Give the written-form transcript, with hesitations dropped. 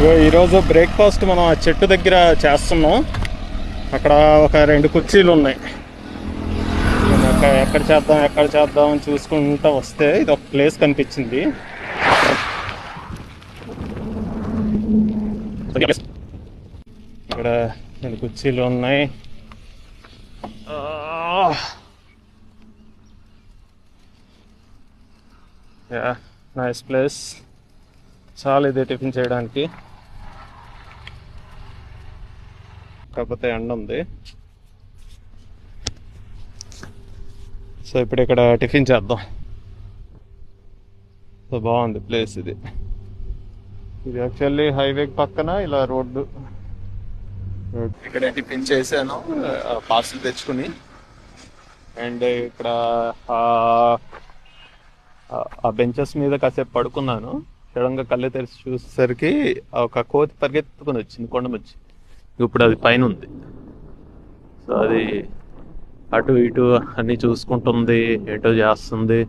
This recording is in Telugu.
ఈరోజు బ్రేక్ఫాస్ట్ మనం ఆ చెట్టు దగ్గర చేస్తున్నాం. అక్కడ ఒక 2 కుర్చీలు ఉన్నాయి. ఎక్కడ చేద్దాం అని చూసుకుంటూ వస్తే ఇది ఒక ప్లేస్ కనిపించింది. ఇక్కడ 2 కుర్చీలు ఉన్నాయి. Nice place. చాలా ఇది టిఫిన్ చేయడానికి. కాకపోతే ఎండ ఉంది. సో ఇప్పుడు ఇక్కడ టిఫిన్ చేద్దాం. సో బాగుంది ప్లేస్ ఇది. ఇది యాక్చువల్లీ హైవే పక్కన ఇలా రోడ్డు. ఇక్కడ టిఫిన్ చేశాను పార్సల్ తెచ్చుకుని. అండ్ ఇక్కడ ఆ బెంచెస్ మీద కాసేపు పడుకున్నాను. సడన్గా కళ్ళు తెరిచి చూసేసరికి ఒక కోతి పరిగెత్తుకుని వచ్చింది కొండమొచ్చి. ఇప్పుడు అది పైన ఉంది. సో అది అటు ఇటు అన్నీ చూసుకుంటుంది, ఏటో చేస్తుంది.